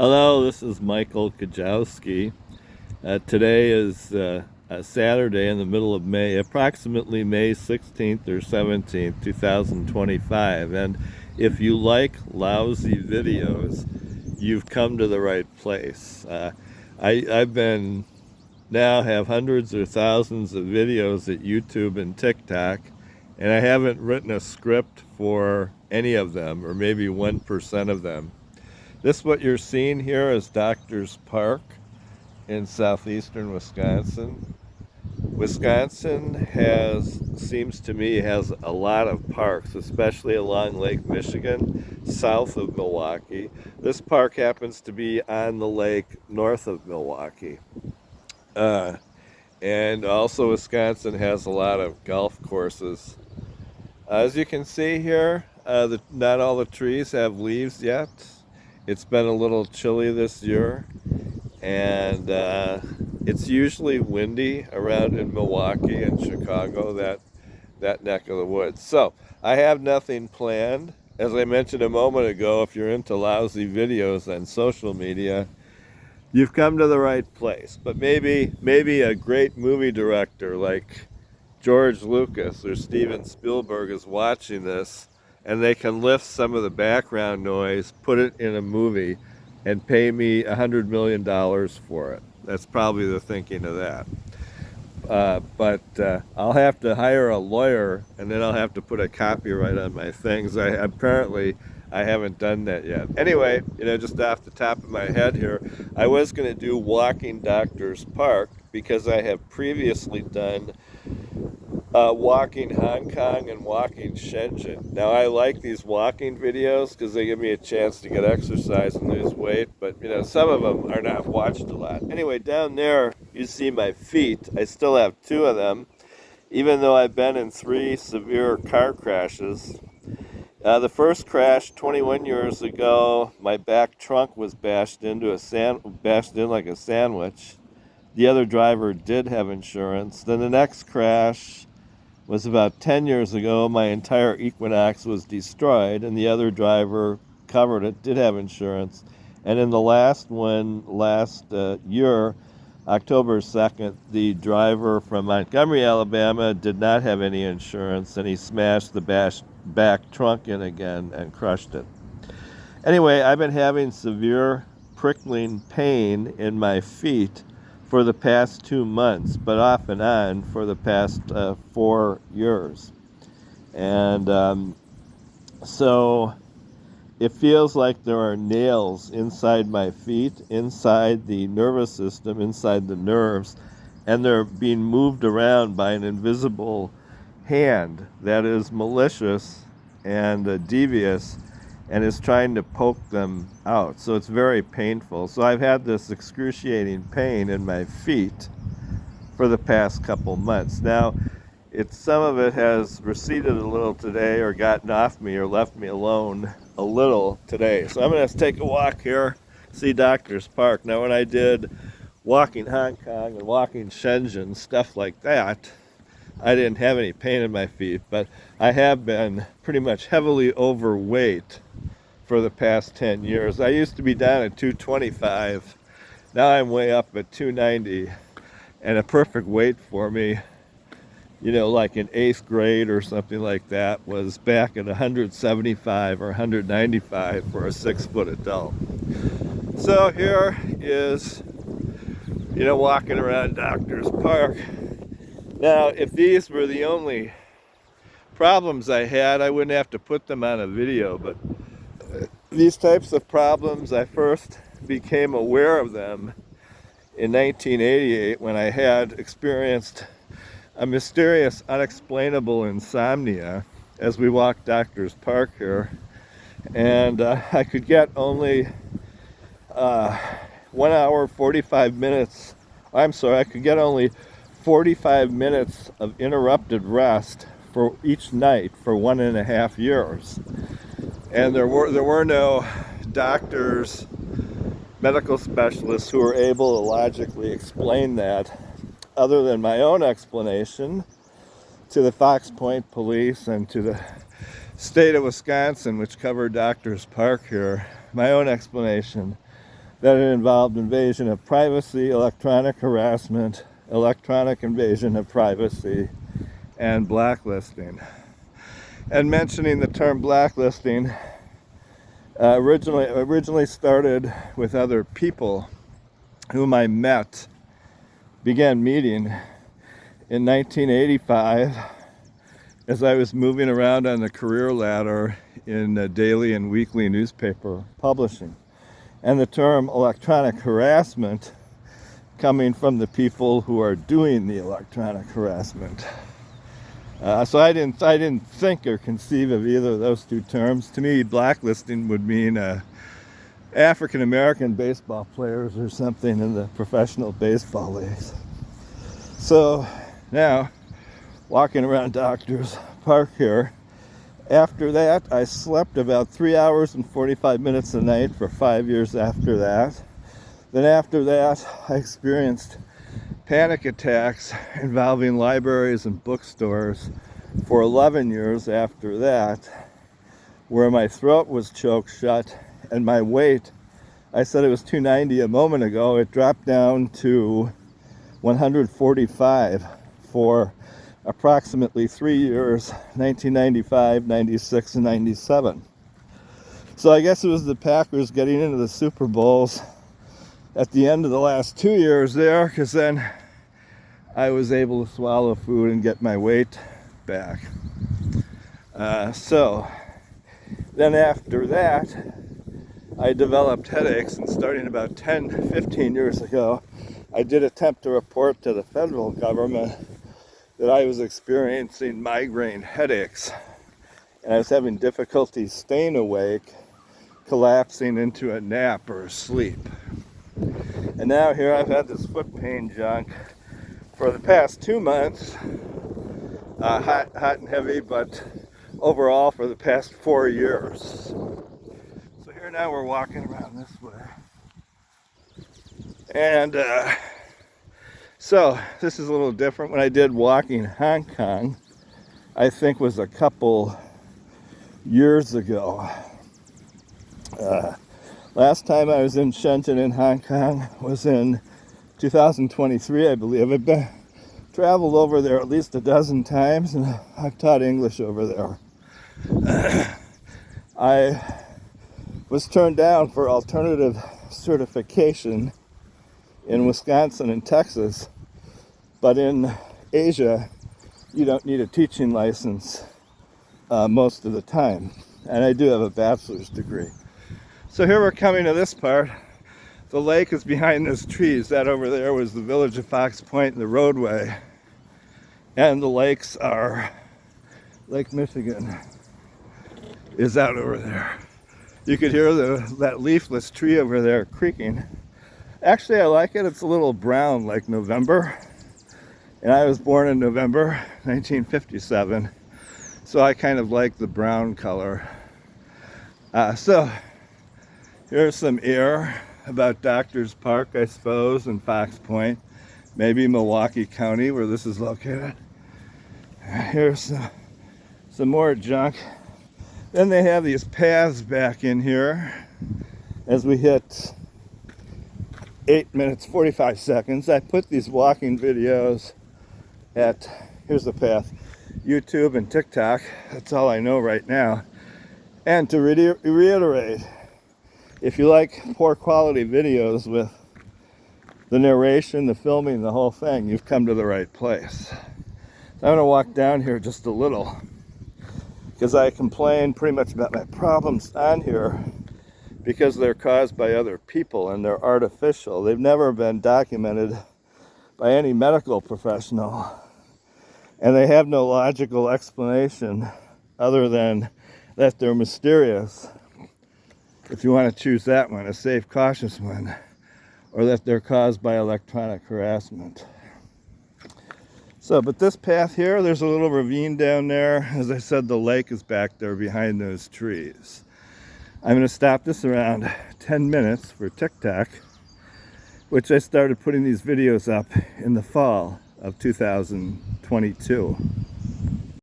Hello, this is Michael Kajowski. Today is a Saturday in the middle of May, approximately May 16th or 17th, 2025. And if you like lousy videos, you've come to the right place. I've been now have hundreds or thousands of videos at YouTube and TikTok, and I haven't written a script for any of them, or maybe 1% of them. This what you're seeing here is Doctor's Park in southeastern Wisconsin. Wisconsin seems to me, has a lot of parks, especially along Lake Michigan, south of Milwaukee. This park happens to be on the lake north of Milwaukee. Uh, and also Wisconsin has a lot of golf courses. As you can see here, not all the trees have leaves yet. It's been a little chilly this year, and it's usually windy around in Milwaukee and Chicago, that neck of the woods. So I have nothing planned. As I mentioned a moment ago, if you're into lousy videos on social media, you've come to the right place. But maybe a great movie director like George Lucas or Steven Spielberg is watching this, and they can lift some of the background noise, put it in a movie, and pay me $100 million for it. That's probably the thinking of that. But I'll have to hire a lawyer, and then I'll have to put a copyright on my things. I haven't done that yet. Anyway, just off the top of my head here, I was going to do Walking Doctor's Park because I have previously done walking Hong Kong and walking Shenzhen. Now I like these walking videos because they give me a chance to get exercise and lose weight, but some of them are not watched a lot. Anyway, down there you see my feet. I still have two of them, even though I've been in 3 severe car crashes. The first crash 21 years ago, my back trunk was bashed in like a sandwich. The other driver did have insurance. Then the next crash was about 10 years ago. My entire Equinox was destroyed, and the other driver covered it, did have insurance. And in the last one, last year, October 2nd, the driver from Montgomery, Alabama, did not have any insurance, and he smashed the back trunk in again and crushed it. Anyway, I've been having severe prickling pain in my feet for the past 2 months, but off and on for the past 4 years. And so it feels like there are nails inside my feet, inside the nervous system, inside the nerves, and they're being moved around by an invisible hand that is malicious and devious and is trying to poke them out. So it's very painful. So I've had this excruciating pain in my feet for the past couple months. Now, some of it has receded a little today, or gotten off me, or left me alone a little today. So I'm going to take a walk here, see Doctor's Park. Now, when I did walking Hong Kong and walking Shenzhen, stuff like that, I didn't have any pain in my feet, but I have been pretty much heavily overweight for the past 10 years. I used to be down at 225. Now I'm way up at 290, and a perfect weight for me, like in 8th grade or something like that, was back at 175 or 195 for a 6-foot adult. So here is, walking around Doctor's Park. Now, if these were the only problems I had, I wouldn't have to put them on a video, but these types of problems, I first became aware of them in 1988 when I had experienced a mysterious, unexplainable insomnia as we walked Doctor's Park here. And I could get only 1 hour, 45 minutes. I could get only 45 minutes of interrupted rest for each night for 1.5 years. And there were no doctors, medical specialists who were able to logically explain that, other than my own explanation to the Fox Point police and to the state of Wisconsin, which covered Doctor's Park here. My own explanation that it involved invasion of privacy, electronic harassment, electronic invasion of privacy, and blacklisting. And mentioning the term blacklisting, originally started with other people whom I began meeting in 1985 as I was moving around on the career ladder in daily and weekly newspaper publishing. And the term electronic harassment coming from the people who are doing the electronic harassment. So I didn't think or conceive of either of those two terms. To me, blacklisting would mean African American baseball players or something in the professional baseball leagues. So now, walking around Doctor's Park here, after that, I slept about 3 hours and 45 minutes a night for 5 years after that. Then after that, I experienced panic attacks involving libraries and bookstores for 11 years after that, where my throat was choked shut and my weight, I said it was 290 a moment ago, it dropped down to 145 for approximately 3 years, 1995, 96, and 97. So I guess it was the Packers getting into the Super Bowls at the end of the last 2 years there, because then I was able to swallow food and get my weight back. So then after that, I developed headaches, and starting about 10-15 years ago, I did attempt to report to the federal government that I was experiencing migraine headaches, and I was having difficulty staying awake, collapsing into a nap or sleep. And now here I've had this foot pain junk for the past 2 months, hot and heavy, but overall for the past 4 years. So here now we're walking around this way. And so this is a little different. When I did walking Hong Kong, I think was a couple years ago. Last time I was in Shenzhen in Hong Kong was in 2023, I believe. I've traveled over there at least a dozen times, and I've taught English over there. I was turned down for alternative certification in Wisconsin and Texas, but in Asia, you don't need a teaching license most of the time. And I do have a bachelor's degree. So here we're coming to this part. The lake is behind those trees. That over there was the village of Fox Point and the roadway. And the lakes are, Lake Michigan is out over there. You could hear that leafless tree over there creaking. Actually, I like it. It's a little brown like November. And I was born in November 1957. So I kind of like the brown color. So here's some air about Doctor's Park, I suppose, and Fox Point. Maybe Milwaukee County, where this is located. Here's some more junk. Then they have these paths back in here as we hit 8 minutes 45 seconds. I put these walking videos at, here's the path, YouTube and TikTok. That's all I know right now. And to reiterate, if you like poor quality videos with the narration, the filming, the whole thing, you've come to the right place. I'm going to walk down here just a little because I complain pretty much about my problems on here because they're caused by other people and they're artificial. They've never been documented by any medical professional, and they have no logical explanation other than that they're mysterious, if you want to choose that one, a safe, cautious one, or that they're caused by electronic harassment. So, but this path here, there's a little ravine down there. As I said, the lake is back there behind those trees. I'm going to stop this around 10 minutes for TikTok, which I started putting these videos up in the fall of 2022.